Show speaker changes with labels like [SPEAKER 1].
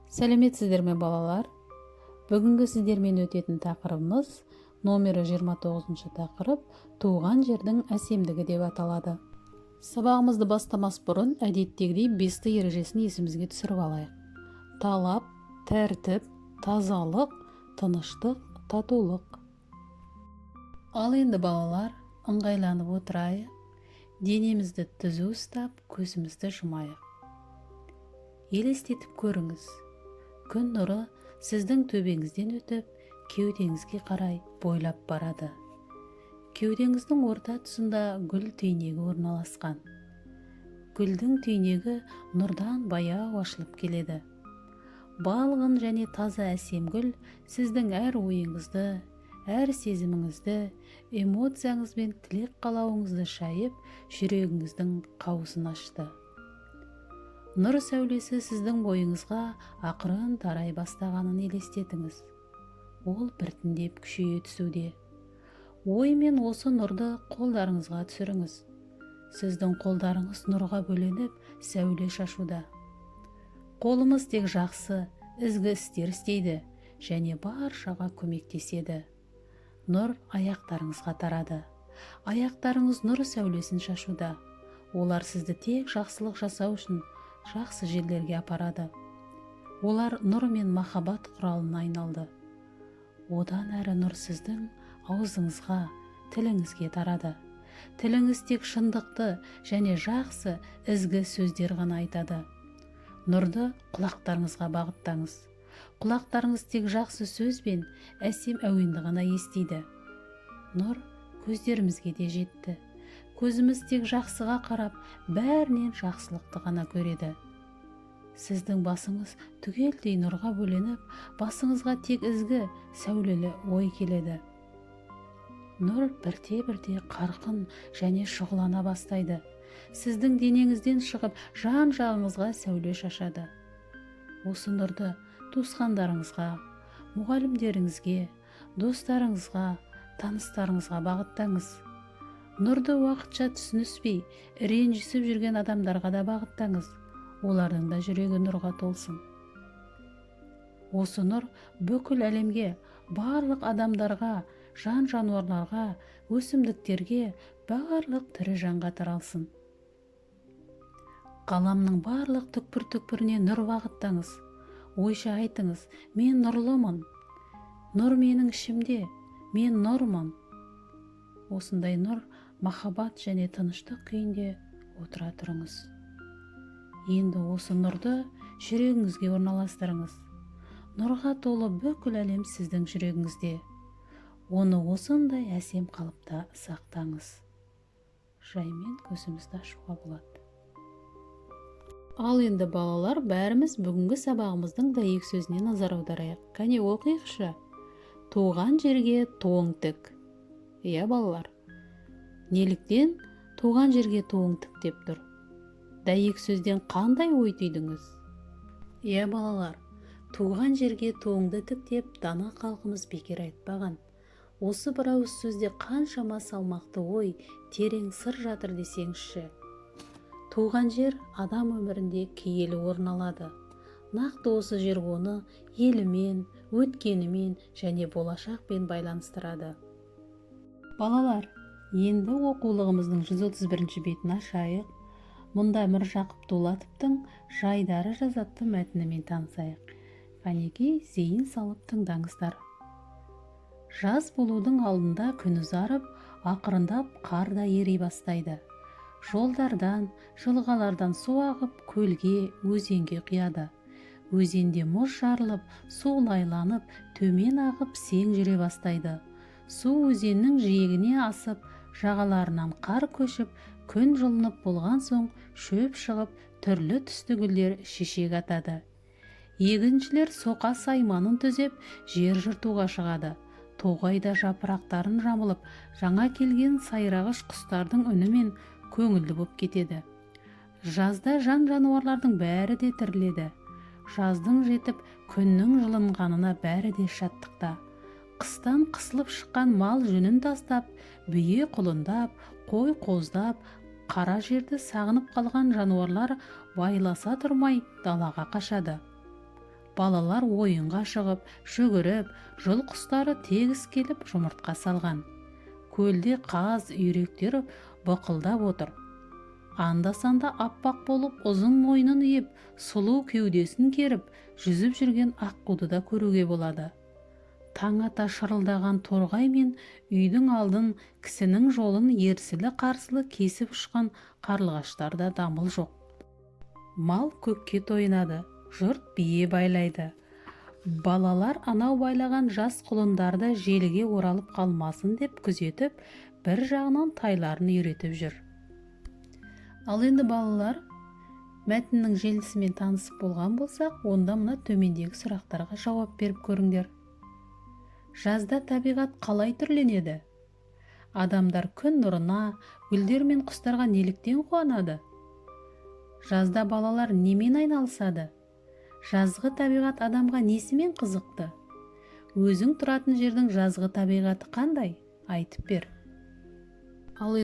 [SPEAKER 1] Сәлеметсіздер ме балалар? Бүгінгі сіздермен өтетін тақырыбымыз номері 29 тақырып туған жердің әсемдігі деп аталады. Сабағымызды бастамас бұрын әдеттегідей бесті ережесін есімізге түсіріп алайық. Талап, тәртіп, тазалық, тыныштық, татулық. Ал енді балалар, ыңғайланып отырайық. Денемізді түзу ұстап, көзімізді жұмайық. Елестетіп көріңіз. Күн нұры сіздің төбеңізден өтіп, кеудеңізге қарай бойлап барады. Кеудеңіздің орта тұсында гүл түйнегі орналасқан. Гүлдің түйнегі нұрдан баяу ашылып келеді. Балғын және таза әсем гүл сіздің әр ойыңызды, әр сезіміңізді, эмоцияңыз бен тілек қалауыңызды шайып, жүрегіңіздің қауызын ашты. Нұр сәулесі сіздің бойыңызға ақырын тарай бастағанын елестетіңіз. Ол біртіндеп күшейе түсуде. Ой мен осы нұрды қолдарыңызға түсіріңіз. Сіздің қолдарыңыз нұрға бөленіп, сәуле шашуда. Қолымыз тек жақсы, ізгі істер істейді және баршаға көмектеседі. Нұр аяқтарыңызға тарады. Аяқтарыңыз нұр сәулесін шашуда. Олар сізді тек жақсылық жасау үшін жақсы жерлерге апарады. Олар нұр мен махаббат құралына айналды. Одан әрі нұр сіздің аузыңызға, тіліңізге тарады. Тіліңіз тек шындықты және жақсы, ізгі сөздер ғана айтады. Нұрды құлақтарыңызға бағыттаңыз. Құлақтарыңыз тек жақсы сөз бен әсем әуенді ғана естиді. Нұр көздерімізге де жетті. Көзіміз тек жақсыға қарап, бәрінен жақсылықты ғана көреді. Сіздің басыңыз түгелдей нұрға бөленіп, басыңызға тек ізгі, сәулелі ой келеді. Нұр бірте-бірте қарқын және шұғылана бастайды. Сіздің денеңізден шығып, жан-жағыңызға сәуле шашады. Осы нұрды туысқандарыңызға, мұғалімдеріңізге, достарыңызға, таныстарыңызға бағыттаңыз. Нұрды уақытша түсініспей, ренжісіп жүрген адамдарға да бағыттаңыз. Олардың да жүрегі нұрға толсын. Осы нұр бүкіл әлемге, барлық адамдарға, жан-жануарларға, өсімдіктерге, барлық тірі жанға таралсын. Ғаламның барлық түкпір-түкпіріне нұр бағыттаңыз. Ойша айтыңыз, мен нұрлымын. Нұр менің ішімде, мен нұрмын. Осындай нұр, махаббат және тыныштық күйінде отыра тұрыңыз. Енді осы нұрды жүрегіңізге орналастырыңыз. Нұрға толы бүкіл әлем сіздің жүрегіңізде. Оны осындай әсем қалыпта сақтаңыз. Жаймен көзімізді ашуға болады. Ал енді балалар, бәріміз бүгінгі сабағымыздың дәйек сөзіне назар аударайық. Кәне оқиықшы. Туған жерге туың тік. Иә балалар. Неліктен туған жерге туың тік деп тұр? Дәйек сөзден қандай ой түйдіңіз? Иә балалар, туған жерге туыңды тік деп дана халқымыз бекер айтпаған. Осы бір ауыз сөзде қаншама салмақты ой, терең сыр жатыр десеңізші. Туған жер адам өмірінде киелі орын алады. Нақты осы жер оны елімен, өткенімен және болашақпен байланыстырады. Балалар, енді оқулығымыздың 131 бетін ашайық. Мұнда Міржақып Дулатовтың жайдары жазатты мәтінімен танысайық. Қанекей, зейін салып тыңдаңыздар. Жаз болудың алдында күн ұзарып, ақырындап қар да ери бастайды. Жолдардан, жылғалардан су ағып, көлге, өзенге құяды. Өзенде мұз жарылып, су лайланып, төмен ағып сең жүре бастайды. Су өзеннің жиегіне асып, жағаларынан қар көшіп, күн жылынып болған соң шөп шығып, түрлі түсті гүлдер шешек атады. Егіншілер соқа сайманын түзеп, жер жыртуға шығады. Тоғайда жапырақтарын жамылып, жаңа келген сайрағыш құстардың үнімен көңілді боп кетеді. Жазда жан-жануарлардың бәрі де тіріледі. Жаздың жетіп, күннің жылынғанына бәрі де шаттықта. Қыстан қысылып шыққан мал жүнін тастап, бие құлындап, қой қоздап, қара жерді сағынып қалған жануарлар байласа тұрмай далаға қашады. балалар ойынға шығып, жүгіріп, жыл құстары тегіс келіп жұмыртқа салған. Көлде қаз, үйректер бықылдап отыр. Анда-санда аппақ болып, ұзын мойнын иіп, сұлу кеудесін керіп, жүзіп жүрген аққуды да көруге болады. Таң ата шырылдаған торғай мен үйдің алдын, кісінің жолын ерсілі-қарсылы кесіп ұшқан қарлығаштарда дамыл жоқ. Мал көкке тойынады, жұрт бие байлайды. Балалар анау байлаған жас құлындарды желіге оралып қалмасын деп күзетіп, бір жағынан тайларын үйретіп жүр. Ал енді балалар, мәтіннің желісімен танысып болған болсақ, онда мына төмендегі сұрақтарға жауап беріп көріңдер. Жазда табиғат қалай түрленеді? Адамдар күн нұрына, гүлдер мен құстарға неліктен қуанады? Жазда балалар немен айналысады? Жазғы табиғат адамға несімен қызықты? Өзің тұратын жердің жазғы табиғаты қандай? Айтып бер.